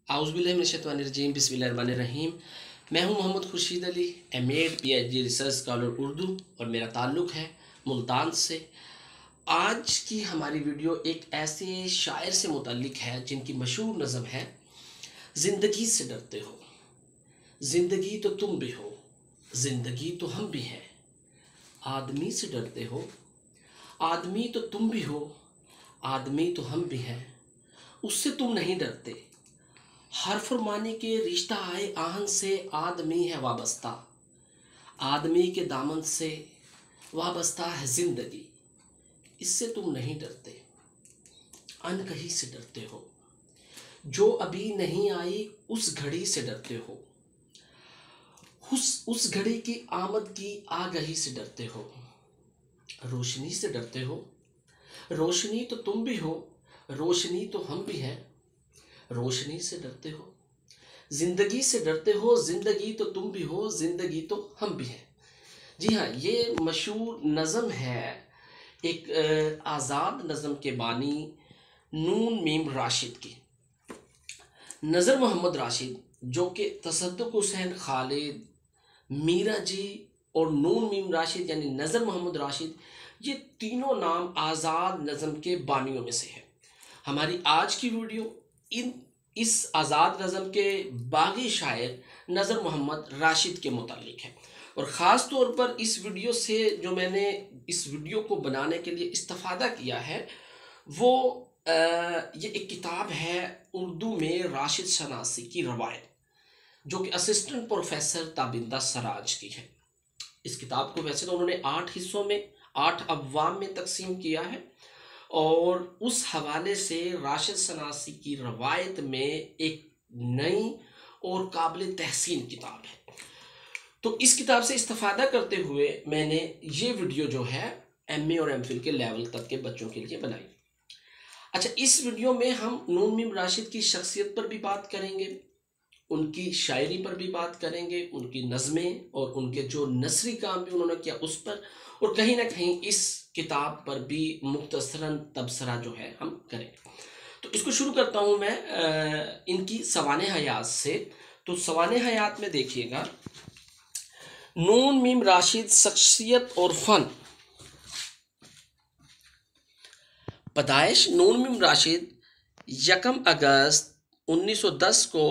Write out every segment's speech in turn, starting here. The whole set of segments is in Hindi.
आउज़ुबिल्लाहिमिनश्शैतानिर्रजीम बिस्मिल्लाहिर्रहमानिर्रहीम। मैं हूं Mohammad Khurshid Ali, MEd PhD research scholar Urdu, और मेरा ताल्लुक़ है मुल्तान से। आज की हमारी वीडियो एक ऐसे शायर से मुतल्लिक है जिनकी मशहूर नज़म है, ज़िंदगी से डरते हो, ज़िंदगी तो तुम भी हो, ज़िंदगी तो हम भी हैं। आदमी से डरते हो, आदमी तो तुम भी हो, आदमी तो हम भी हैं। उससे तुम नहीं डरते, हर फरमाने के रिश्ता आए आहन से आदमी है वाबस्ता। आदमी के दामन से वाबस्ता है ज़िंदगी, इससे तुम नहीं डरते, अनकही से डरते हो। जो अभी नहीं आई उस घड़ी से डरते हो, उस घड़ी की आमद की आगही से डरते हो। रोशनी से डरते हो, रोशनी तो तुम भी हो, रोशनी तो हम भी हैं। रोशनी से डरते हो, ज़िंदगी से डरते हो, ज़िंदगी तो तुम भी हो, ज़िंदगी तो हम भी हैं। जी हाँ, ये मशहूर नज़म है एक आज़ाद नज़म के बानी नून मीम राशिद की। नज़र मोहम्मद राशिद, जो कि तसद्दुक़ हुसैन खालिद, मीरा जी और नून मीम राशिद यानी नज़र मोहम्मद राशिद, ये तीनों नाम आज़ाद नज़म के बानियों में से है। हमारी आज की वीडियो इस आज़ाद नज़म के बागी शायर नज़र मोहम्मद राशिद के मुतालिक है, और ख़ास तौर पर इस वीडियो से जो मैंने इस वीडियो को बनाने के लिए इस्तिफ़ादा किया है वो ये एक किताब है उर्दू में राशिद शनासी की रवायत, जो कि असिस्टेंट प्रोफेसर ताबिंदा सराज की है। इस किताब को वैसे तो उन्होंने 8 हिस्सों में 8 अब्वाब में तकसीम किया है, और उस हवाले से राशिद शनासी की रवायत में एक नई और काबिल तहसीन किताब है। तो इस किताब से इस्तिफ़ादा करते हुए मैंने ये वीडियो जो है एमए और एमफिल के लेवल तक के बच्चों के लिए बनाई। अच्छा, इस वीडियो में हम नून मीम राशिद की शख्सियत पर भी बात करेंगे, उनकी शायरी पर भी बात करेंगे, उनकी नज़में और उनके जो नसरी काम भी उन्होंने किया उस पर, और कहीं ना कहीं इस किताब पर भी मुख्तसरन तबसरा जो है हम करेंगे। तो इसको शुरू करता हूँ मैं इनकी सवाने हयात से। तो सवाने हयात में देखिएगा, नून मीम राशिद शख्सियत और फ़न। पैदाइश नून मीम राशिद 1 अगस्त 1910 को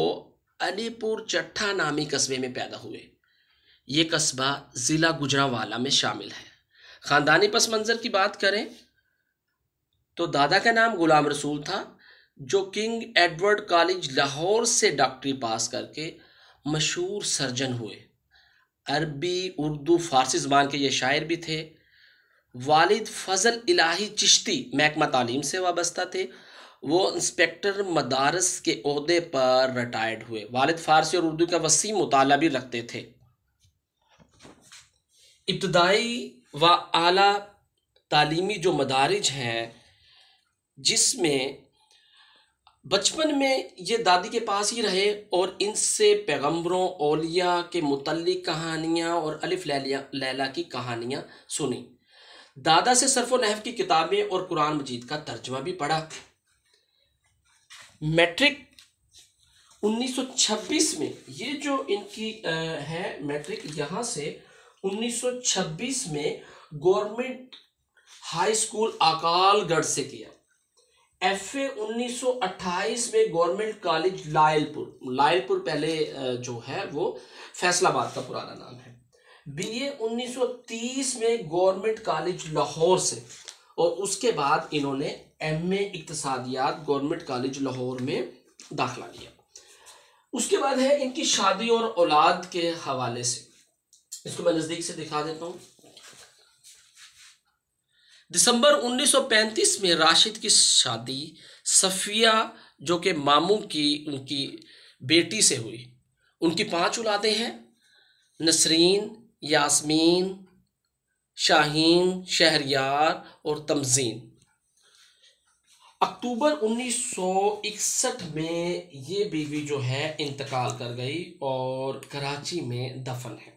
अलीपुर चट्ठा नामी कस्बे में पैदा हुए। ये कस्बा ज़िला गुजरांवाला में शामिल है। ख़ानदानी पस मंज़र की बात करें तो दादा का नाम गुलाम रसूल था, जो किंग एडवर्ड कॉलेज लाहौर से डॉक्टरी पास करके मशहूर सर्जन हुए। अरबी, उर्दू, फ़ारसी ज़बान के ये शायर भी थे। वालिद फ़ज़ल इलाही चिश्ती महकमा तालीम से वाबस्ता थे। वो इंस्पेक्टर मदारस के ओहदे पर रिटायर्ड हुए। वालिद फ़ारसी और उर्दू का वसी मुताला भी रखते थे। इब्तदाई व आला तालीमी जो मदारिज हैं, जिसमें बचपन में ये दादी के पास ही रहे और इनसे पैगम्बरों औलिया के मुतल्लिक कहानियाँ और अलिफ लैला की कहानियाँ सुनी। दादा से सर्फ़ व नहव की किताबें और कुरान मजीद का तर्जुमा भी पढ़ा। मैट्रिक 1926 में, ये जो इनकी है मैट्रिक, यहाँ से 1926 में गवर्नमेंट हाई स्कूल अकालगढ़ से किया। एफए 1928 में गवर्नमेंट कॉलेज लायलपुर पहले जो है वो फैसलाबाद का पुराना नाम है। बीए 1930 में गवर्नमेंट कॉलेज लाहौर से, और उसके बाद इन्होंने एमए इक्तिसादियात गवर्नमेंट कॉलेज लाहौर में दाखिला लिया। उसके बाद है इनकी शादी और औलाद के हवाले से, इसको मैं नज़दीक से दिखा देता हूँ। दिसंबर 1935 में राशिद की शादी सफ़िया, जो कि मामू की उनकी बेटी से हुई। उनकी 5 औलादें हैं, नसरीन, यास्मीन, शाहीन, शहरयार और तमजीन। अक्टूबर 1961 में ये बीवी जो है इंतकाल कर गई और कराची में दफन है।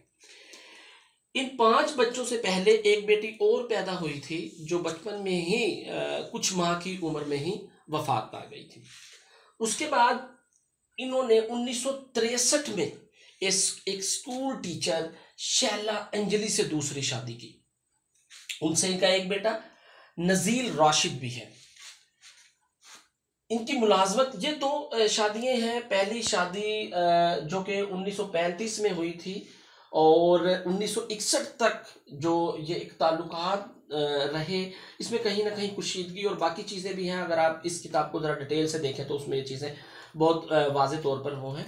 इन 5 बच्चों से पहले एक बेटी और पैदा हुई थी, जो बचपन में ही कुछ माह की उम्र में ही वफात पा गई थी। उसके बाद इन्होंने 1963 में एक स्कूल टीचर शैला अंजलि से दूसरी शादी की। उनसे इनका एक बेटा नजील राशिद भी है। इनकी मुलाजमत, ये दो शादियां हैं। पहली शादी जो कि 1935 में हुई थी और 1961 तक जो ये एक ताल्लुकात रहे, इसमें कहीं ना कहीं कुशीदगी और बाकी चीज़ें भी हैं। अगर आप इस किताब को ज़रा डिटेल से देखें तो उसमें ये चीज़ें बहुत वाज़े तौर पर वो हैं।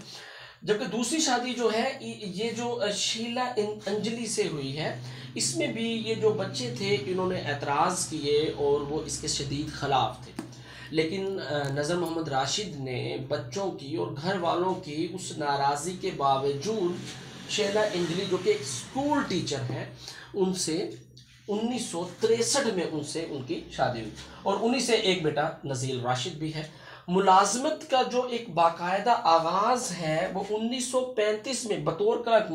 जबकि दूसरी शादी जो है ये जो शीला अंजलि से हुई है, इसमें भी ये जो बच्चे थे इन्होंने एतराज़ किए और वो इसके शदीद ख़िलाफ़ थे। लेकिन नज़र मोहम्मद राशिद ने बच्चों की और घर वालों की उस नाराज़गी के बावजूद शैला अंजलि जो कि एक स्कूल टीचर हैं, उनसे 1963 में उनसे उनकी शादी हुई और उन्हीं से एक बेटा नजील राशिद भी है। मुलाजमत का जो एक बाकायदा आगाज़ है वो 1935 में बतौर क्लर्क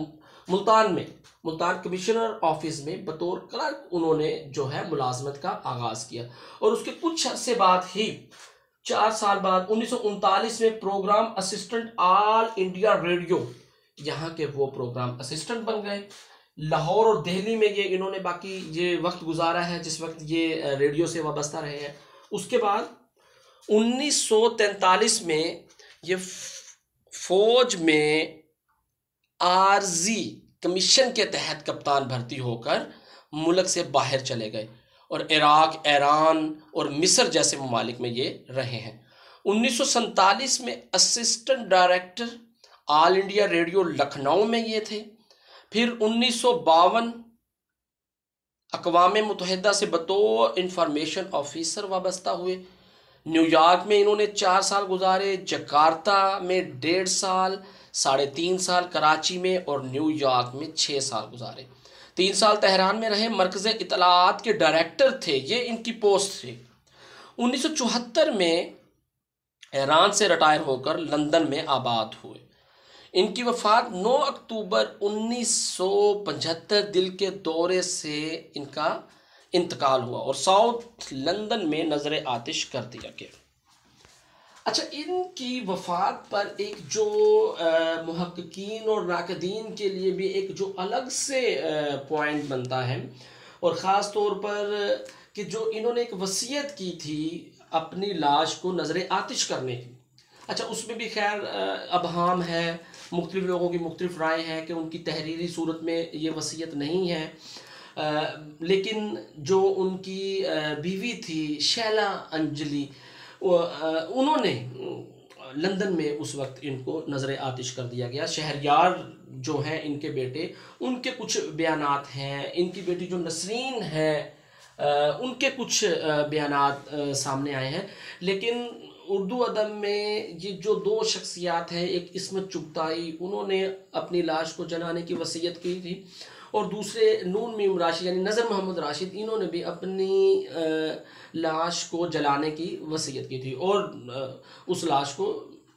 मुल्तान कमिश्नर ऑफिस में बतौर क्लर्क उन्होंने जो है मुलाजमत का आगाज़ किया और उसके कुछ अरसे बाद ही 4 साल बाद 1939 में programme assistant All India Radio, यहाँ के वो प्रोग्राम असिस्टेंट बन गए। लाहौर और दिल्ली में ये इन्होंने बाकी ये वक्त गुजारा है जिस वक्त ये रेडियो से वाबस्ता रहे हैं। उसके बाद 1943 में ये फौज में आरजी कमीशन के तहत कप्तान भर्ती होकर मुल्क से बाहर चले गए और इराक, ईरान और मिस्र जैसे ममालिक में ये रहे हैं। 1947 में assistant director all India radio Lucknow में ये थे। फिर 1952 अक़वाम मुत्तहिदा से बतौर इंफॉर्मेशन ऑफिसर वाबस्ता हुए। न्यूयॉर्क में इन्होंने 4 साल गुजारे, जकार्ता में 1.5 साल, 3.5 साल कराची में और न्यूयॉर्क में 6 साल गुजारे। 3 साल तेहरान में रहे, मरकज़ इत्तलाआत के डायरेक्टर थे, ये इनकी पोस्ट थी। 1974 में ईरान से रिटायर होकर लंदन में आबाद हुए। इनकी वफ़ात 9 अक्टूबर 1975 दिल के दौरे से इनका इंतकाल हुआ और साउथ लंदन में नज़र आतिश कर दिया गया। अच्छा, इनकी वफ़ात पर एक जो मुहक्किकीन और नाक़दीन के लिए भी एक जो अलग से पॉइंट बनता है और ख़ास तौर पर कि जो इन्होंने एक वसीयत की थी अपनी लाश को नज़र आतिश करने की। अच्छा, उसमें भी खैर अबहाम है, मुख्तलिफ लोगों की मुख्तलिफ राय है कि उनकी तहरीरी सूरत में ये वसीयत नहीं है, लेकिन जो उनकी बीवी थी शैला अंजलि, उन्होंने लंदन में उस वक्त इनको नज़र आतिश कर दिया गया। शहरयार जो हैं इनके बेटे, उनके कुछ बयानात हैं, इनकी बेटी जो नसरीन है उनके कुछ बयानात सामने आए हैं। लेकिन उर्दू अदब में ये जो 2 शख्सियात हैं, एक इस्मत चुगताई, उन्होंने अपनी लाश को जलाने की वसीयत की थी और दूसरे नून मीम राशिद यानी नज़र मोहम्मद राशिद, इन्होंने भी अपनी लाश को जलाने की वसीयत की थी और उस लाश को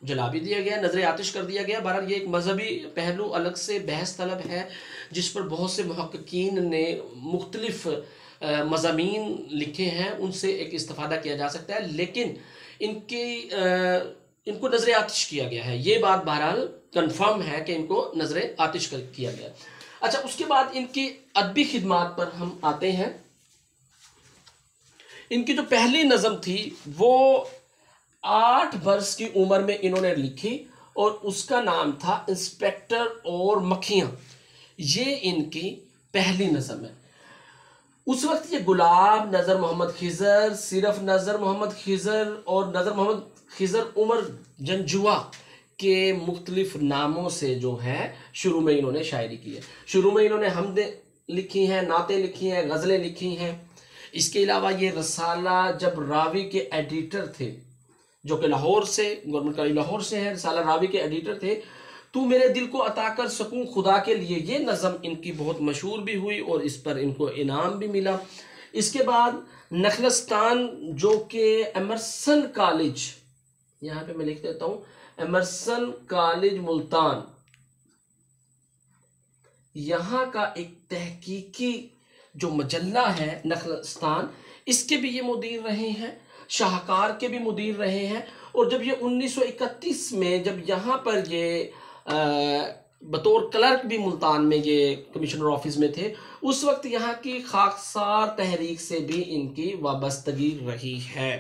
जला भी दिया गया, नज़र आतिश कर दिया गया। बहरहाल ये एक मजहबी पहलू अलग से बहस तलब है जिस पर बहुत से मुहक्किकीन ने मुख्तलिफ मज़ामीन लिखे हैं, उनसे एक इस्तिफ़ादा किया जा सकता है। लेकिन इनको नज़र आतिश किया गया है, ये बात बहरहाल कंफर्म है कि इनको नज़र आतिश किया गया। अच्छा, उसके बाद इनकी अदबी खिदमात पर हम आते हैं। इनकी जो पहली नज़म थी वो 8 बरस की उम्र में इन्होंने लिखी और उसका नाम था इंस्पेक्टर और मक्खियाँ। ये इनकी पहली नज़म है। उस वक्त ये गुलाब, नज़र मोहम्मद खिज़र, सिर्फ नज़र मोहम्मद खिज़र और नज़र मोहम्मद खिज़र उमर जंजुआ के मुख्तलिफ नामों से जो है शुरू में इन्होंने शायरी की है। शुरू में इन्होंने हमदे लिखी हैं, नाते लिखी हैं, गज़लें लिखी हैं। इसके अलावा ये रसाला जब रावी के एडिटर थे, जो कि लाहौर से, गवर्नमेंट कॉलेज लाहौर से है, रसाला रावी के एडिटर थे, तू मेरे दिल को अता कर सकूं खुदा के लिए, ये नज़म इनकी बहुत मशहूर भी हुई और इस पर इनको इनाम भी मिला। इसके बाद नखलस्तान, जो कि एमरसन कॉलेज, यहाँ पे मैं लिख देता हूँ, एमरसन कॉलेज मुल्तान, यहाँ का एक तहकीकी जो मजल्ला है नखलस्तान, इसके भी ये मुदीर रहे हैं, शाहकार के भी मुदीर रहे हैं और जब ये 1931 में जब यहाँ पर ये बतौर क्लर्क भी मुल्तान में ये कमिश्नर ऑफिस में थे, उस वक्त यहाँ की खाकसार तहरीक से भी इनकी वाबस्तगी रही है।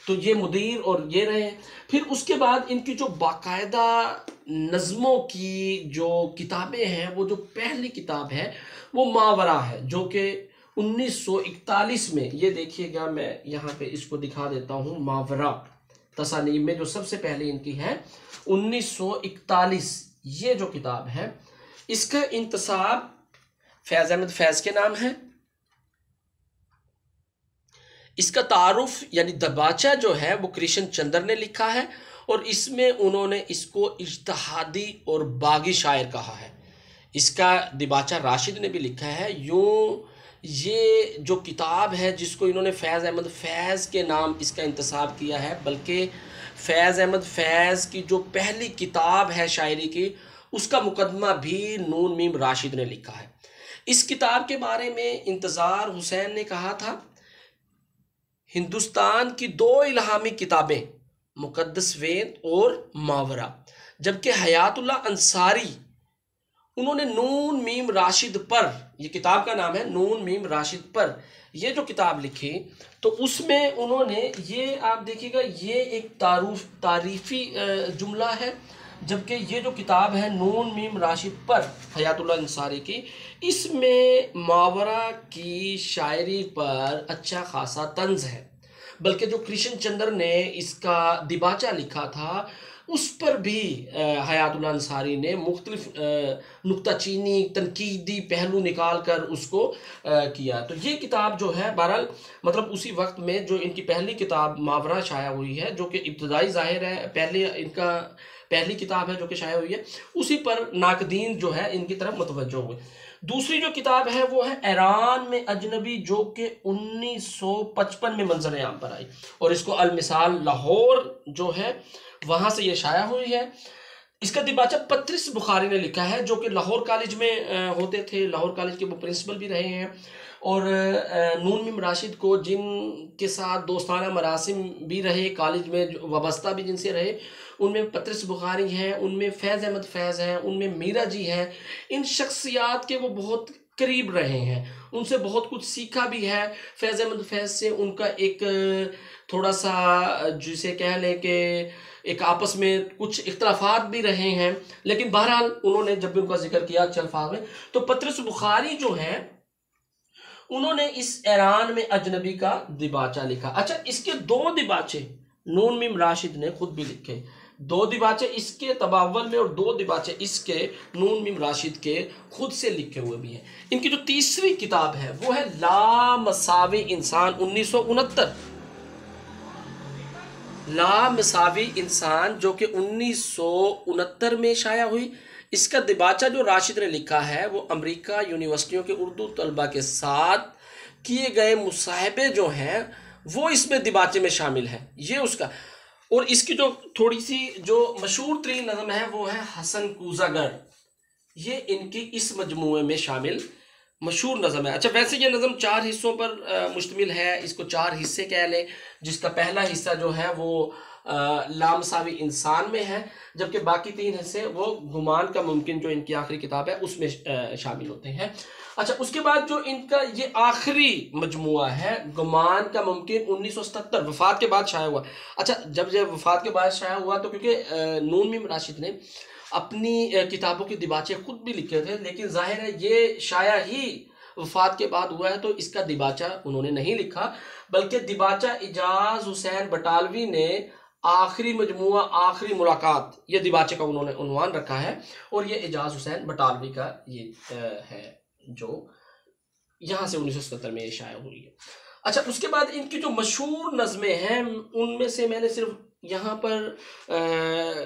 तो ये मुदीर और ये रहे। फिर उसके बाद इनकी जो बाकायदा नज़मों की जो किताबें हैं, वो जो पहली किताब है वो मावरा है, जो कि 1941 में, ये देखिएगा मैं यहाँ पे इसको दिखा देता हूँ, मावरा तसानीम में जो सबसे पहले इनकी है 1941, ये जो किताब है इसका इंतसाब फैज़ अहमद फैज़ के नाम है। इसका तारुफ यानी दबाचा जो है वो कृष्ण चंद्र ने लिखा है, और इसमें उन्होंने इसको इज्तिहादी और बागी शायर कहा है। इसका दिबाचा राशिद ने भी लिखा है। यूँ ये जो किताब है जिसको इन्होंने फैज़ अहमद फैज़ के नाम इसका इंतसाब किया है, बल्कि फैज़ अहमद फैज़ की जो पहली किताब है शायरी की, उसका मुकदमा भी नून मीम राशिद ने लिखा है। इस किताब के बारे में इंतज़ार हुसैन ने कहा था, हिंदुस्तान की 2 इल्हामी किताबें मुक़द्दस वेद और मावरा, जबकि हयातुल्लाह अंसारी उन्होंने नून मीम राशिद पर, ये किताब का नाम है नून मीम राशिद पर, ये जो किताब लिखी तो उसमें उन्होंने ये, आप देखिएगा, ये एक तारीफ़ी जुमला है, जबकि ये जो किताब है नून मीम राशिद पर हयातुल्लाह अंसारी की, इसमें मावरा की शायरी पर अच्छा खासा तंज है। बल्कि जो कृष्ण चंद्र ने इसका दिबाचा लिखा था उस पर भी हयातुल्लाह अंसारी ने मुख्तलिफ नुक्ताचीनी तनकीदी पहलू निकाल कर उसको किया। तो ये किताब जो है बहरहाल मतलब उसी वक्त में जो इनकी पहली किताब मावरा शाया हुई है, जो कि इब्तदाई ज़ाहिर है पहले इनका पहली किताब है जो कि शाया हुई है, उसी पर नाकदीन जो है इनकी तरफ मुतवज्जो हुए। दूसरी जो किताब है वो है ईरान में अजनबी, जो कि 1955 में मंजर आम पर आई, और इसको अल मिसाल लाहौर जो है वहाँ से ये शाया हुई है। इसका दिबाचा पत्रिस बुखारी ने लिखा है, जो कि लाहौर कॉलेज में होते थे, लाहौर कॉलेज के वो प्रिंसिपल भी रहे हैं, और नून मीम राशिद को जिनके साथ दोस्ताना मरासिम भी रहे, कॉलेज में वाबस्ता भी जिनसे रहे, उनमें पत्रिस बुखारी हैं, उनमें फैज़ अहमद फैज़ हैं, उनमें मीरा जी हैं। इन शख्सियात के वो बहुत करीब रहे हैं, उनसे बहुत कुछ सीखा भी है। फैज़ अहमद फैज़ से उनका एक थोड़ा सा जिसे कह लें कि एक आपस में कुछ इख्तलाफात भी रहे हैं, लेकिन बहरहाल उन्होंने जब भी उनका जिक्र किया अच्छे अल्फाज में, तो पत्रिस बुखारी जो हैं उन्होंने इस ईरान में अजनबी का दिबाचा लिखा। अच्छा, इसके 2 दिबाचे नून मीम राशिद ने खुद भी लिखे, 2 दिबाचे इसके तबावल में और 2 दिबाचे इसके नून मीम राशिद के खुद से लिखे हुए भी हैं। इनकी जो तीसरी किताब है वो है लामसावी इंसान, 1969, लामसावी इंसान, जो कि 1969 में शाया हुई। इसका दिबाचा जो राशिद ने लिखा है वो अमेरिका यूनिवर्सिटियों के उर्दू तलबा के साथ किए गए मुसाहबे जो हैं वो इसमें दिबाचे में शामिल है, ये उसका। और इसकी जो थोड़ी सी जो मशहूर तरीन नज़म है वो है हसन कूज़ागर, ये इनकी इस मजमूए में शामिल मशहूर नज़म है। अच्छा, वैसे ये नज़म 4 हिस्सों पर मुश्तमिल है, इसको 4 हिस्से कह लें, जिसका पहला हिस्सा जो है वो लामसावी इंसान में है, जबकि बाकी 3 हिस्से वो गुमान का मुमकिन जो इनकी आखिरी किताब है उसमें शामिल होते हैं। अच्छा, उसके बाद जो इनका ये आखिरी मजमुआ है गुमान का मुमकिन 1977 वफात के बाद शाया हुआ। अच्छा, जब ये वफात के बाद शाया हुआ तो क्योंकि नून मीम राशिद ने अपनी किताबों के दिबाचे खुद भी लिखे थे, लेकिन जाहिर है ये शाया ही वफात के बाद हुआ है, तो इसका दिबाचा उन्होंने नहीं लिखा, बल्कि दिबाचा इजाज हुसैन बटालवी ने आखिरी मजमुआ आखिरी मुलाकात, ये दिबाचे का उन्होंने उन्वान रखा है, और ये इजाज हुसैन बटालवी का ये है जो यहाँ से 1970 में ये शाया हुई है। अच्छा, उसके बाद इनकी जो मशहूर नज़में हैं उनमें से मैंने सिर्फ यहाँ पर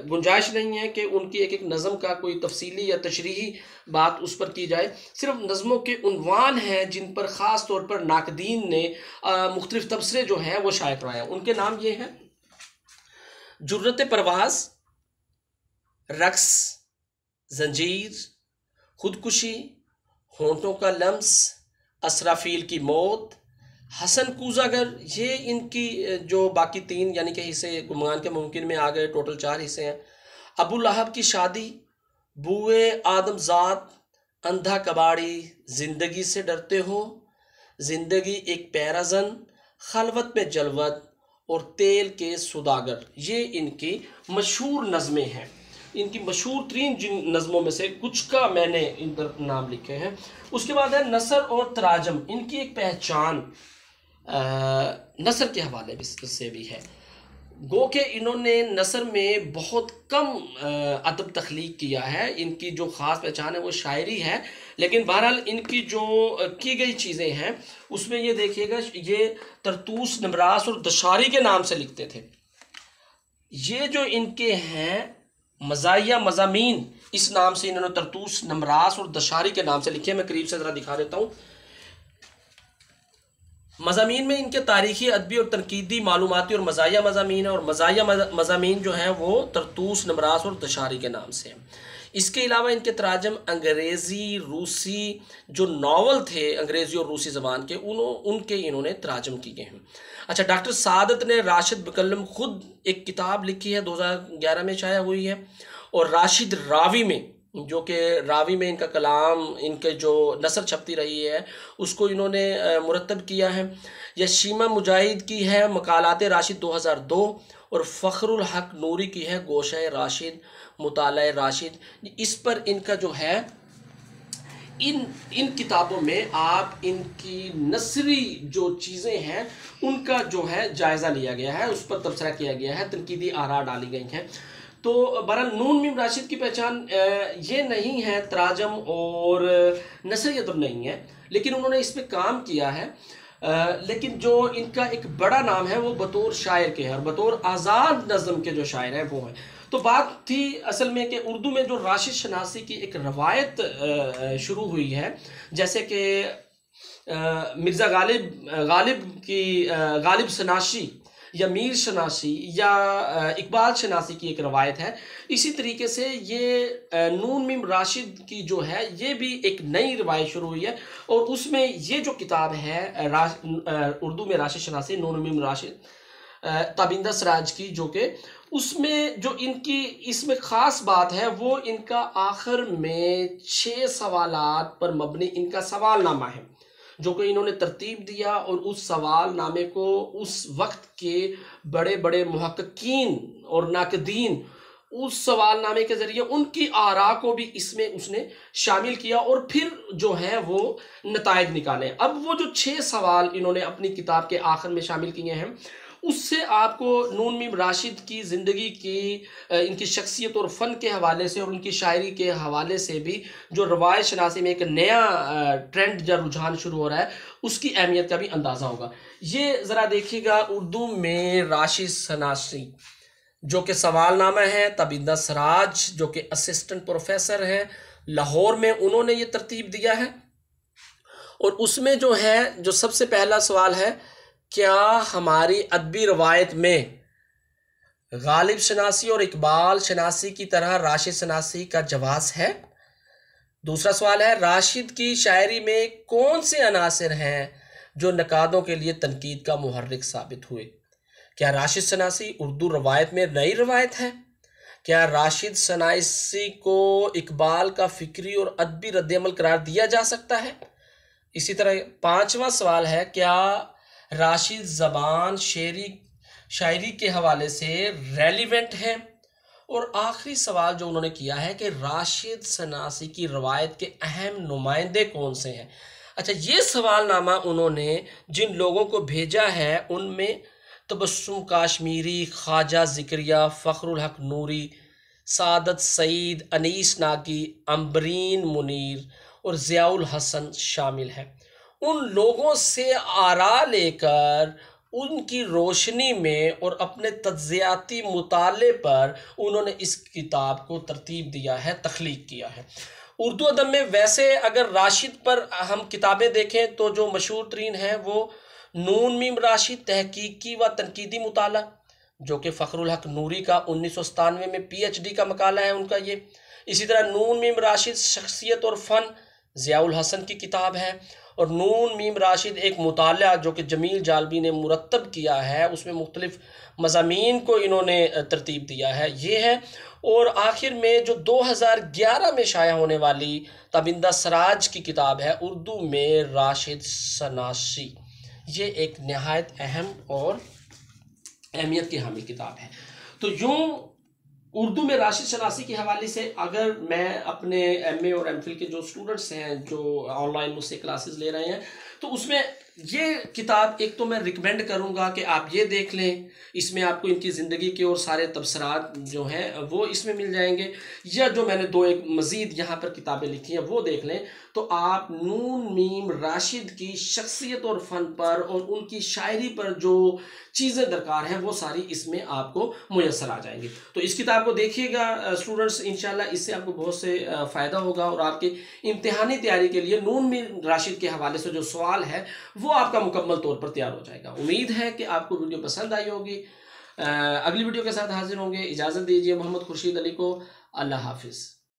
गुंजाइश नहीं है कि उनकी एक एक नज़म का कोई तफसीली या तशरीही बात उस पर की जाए, सिर्फ नज़मों के उन्वान हैं जिन पर ख़ास तौर पर नाकदीन ने मुख्तलिफ तबसरे जो हैं वो शाया कराया। उनके नाम ये हैं: जुर्रत परवाज़, रक्स, जंजीर, खुदकुशी, होंठों का लम्स, असराफील की मौत, हसन कूजागर, ये इनकी जो बाकी 3 यानी कि हिस्से गुमान के मुमकिन में आ गए, टोटल 4 हिस्से हैं। अबू लहब की शादी, बुए आदमजात, अंधा कबाड़ी, ज़िंदगी से डरते हो, ज़िंदगी एक पैराजन, खलवत में जलवत और तेल के सुदागर, ये इनकी मशहूर नज़में हैं। इनकी मशहूर तरीन जिन नज़मों में से कुछ का मैंने इन पर नाम लिखे हैं। उसके बाद है नसर और तराजम, इनकी एक पहचान नसर के हवाले से भी है। गो के इन्होंने नसर में बहुत कम अदब तख्लीक किया है। इनकी जो ख़ास पहचान है वो शायरी है, लेकिन बहरहाल इनकी जो की गई चीज़ें हैं उसमें ये देखिएगा, ये तरतूस, नमरास और दशारी के नाम से लिखते थे। ये जो इनके हैं मज़ाहिया मज़ामीन, इस नाम से इन्होंने तरतूस, नमरास और दशारी के नाम से लिखे। मैं करीब से ज़रा दिखा देता हूँ। मज़ामीन में इनके तारीख़ी, अदबी और तनकीदी, मालूमाती और मज़ाहिया मज़ामीन है, और मज़ाहिया मज़ामीन जो हैं वो तरतूस, नमरास और दशारी के नाम से हैं। इसके अलावा इनके तराजम अंग्रेज़ी, रूसी जो नावल थे अंग्रेज़ी और रूसी ज़बान के, उनके इन्होंने तराजम किए हैं। अच्छा, डॉक्टर सादत ने राशिद मुकल्लम खुद एक किताब लिखी है, 2011 में शाया हुई है। और राशिद रावी में, जो कि रावी में इनका कलाम, इनके जो नसर छपती रही है उसको इन्होंने मुरतब किया है। यशीमा मुजाहिद की है मकालात राशिद 2002, और फ़खरुल हक नूरी की है गोशा राशिद, मुताला राशिद। इस पर इनका जो है, इन किताबों में आप इनकी नसरी जो चीज़ें हैं उनका जो है जायज़ा लिया गया है, उस पर तबसरा किया गया है, तनकीदी आरा डाली गई हैं। तो बहरहाल नून मीम राशिद की पहचान ये नहीं है, तराजम और नसरी अदब नहीं है, लेकिन उन्होंने इस पर काम किया है। लेकिन जो इनका एक बड़ा नाम है वो बतौर शायर के हैं, और बतौर आज़ाद नज़म के जो शायर हैं वो हैं। तो बात थी असल में कि उर्दू में जो राशिद शनासी की एक रवायत शुरू हुई है, जैसे कि मिर्ज़ा गालिब की गालिब शनासी या मीर शनासी या इकबाल शनासी की एक रवायत है। इसी तरीके से ये नून मीम राशिद की जो है ये भी एक नई रवायत शुरू हुई है, और उसमें ये जो किताब है उर्दू में राशिद शनासी, नून मीम राशिद, ताबिंदा सराज की, जो कि उसमें जो इनकी इसमें ख़ास बात है वो इनका आखिर में 6 सवालात पर मबनी इनका सवालनामा है, जो कि इन्होंने तरतीब दिया, और उस सवालनामे को उस वक्त के बड़े बड़े मुहक्किकीन और नाकदीन उस सवालनामे के ज़रिए उनकी आरा को भी इसमें उसने शामिल किया, और फिर जो है वो नताइज निकाले। अब वो जो 6 सवाल इन्होंने अपनी किताब के आखिर में शामिल किए हैं, उससे आपको नून मीम राशिद की ज़िंदगी की, इनकी शख्सियत और फ़न के हवाले से और उनकी शायरी के हवाले से भी जो रवायत शनासी में एक नया ट्रेंड या रुझान शुरू हो रहा है, उसकी अहमियत का भी अंदाज़ा होगा। ये ज़रा देखिएगा, उर्दू में राशिद शनासी जो कि सवालनामा है, ताबिंदा सराज जो कि असिस्टेंट प्रोफेसर हैं लाहौर में, उन्होंने ये तरतीब दिया है। और उसमें जो है, जो सबसे पहला सवाल है, क्या हमारी अदबी रवायत में गालिब शनासी और इकबाल शनासी की तरह राशिद शनासी का जवाज़ है? दूसरा सवाल है, राशिद की शायरी में कौन से अनासर हैं जो नकादों के लिए तनकीद का मुहर्रिक साबित हुए? क्या राशिद शनासी उर्दू रवायत में नई रवायत है? क्या राशिद शनासी को इकबाल का फ़िक्री और अदबी रद्द-ए-अमल करार दिया जा सकता है? इसी तरह पाँचवा सवाल है, क्या राशिद ज़बान शायरी के हवाले से रेलिवेंट है? और आखिरी सवाल जो उन्होंने किया है कि राशिद शनासी की रवायत के अहम नुमाइंदे कौन से हैं? अच्छा, ये सवालनामा उन्होंने जिन लोगों को भेजा है उनमें तबस्सुम काश्मीरी, ख्वाजा ज़िक्रिया, फ़खरुल हक नूरी, सादत सईद, अनीस नागी, अम्बरीन मुनीर और ज़ियाउल हसन शामिल हैं। उन लोगों से आरा लेकर उनकी रोशनी में और अपने तज्ज़ियाती मुताले पर उन्होंने इस किताब को तरतीब दिया है, तख्लीक किया है। उर्दू अदब में वैसे अगर राशिद पर हम किताबें देखें तो जो मशहूर तरीन है वो नून मीम राशिद तहकीकी व तनकीदी मुताला, जो कि फ़खरुल हक नूरी का 1997 में PhD का मकाला है उनका ये। इसी तरह नून मीम राशिद शख्सियत और फ़न, ज़ियाउल हसन की किताब है। और नून मीम राशिद एक मुताला जो कि जमील जालबी ने मुरतब किया है, उसमें मुख्तलिफ मज़ामीन को इन्होंने तरतीब दिया है, ये है। और आखिर में जो 2011 में शाया होने वाली तबिंदा सराज की किताब है उर्दू में राशिद सनासी, ये एक नहायत अहम और अहमियत की हामिल किताब है। तो यूँ उर्दू में राशिद शनासी के हवाले से अगर मैं अपने एमए और एमफिल के जो स्टूडेंट्स हैं जो ऑनलाइन मुझसे क्लासेस ले रहे हैं, तो उसमें ये किताब एक तो मैं रिकमेंड करूंगा कि आप ये देख लें, इसमें आपको इनकी ज़िंदगी के और सारे तबसरात जो हैं वो इसमें मिल जाएंगे, या जो मैंने दो एक मज़ीद यहाँ पर किताबें लिखी हैं वो देख लें। तो आप नून मीम राशिद की शख्सियत और फ़न पर और उनकी शायरी पर जो चीज़ें दरकार हैं वो सारी इसमें आपको मुयस्सर आ जाएंगी। तो इस किताब को देखिएगा स्टूडेंट्स, इंशाल्लाह इससे आपको बहुत से फ़ायदा होगा और आपके इम्तिहानी तैयारी के लिए नून मीम राशिद के हवाले से जो सवाल है वो आपका मुकम्मल तौर पर तैयार हो जाएगा। उम्मीद है कि आपको वीडियो पसंद आई होगी। अगली वीडियो के साथ हाजिर होंगे। इजाज़त दीजिए मोहम्मद खुर्शीद अली को। अल्लाह हाफिज़।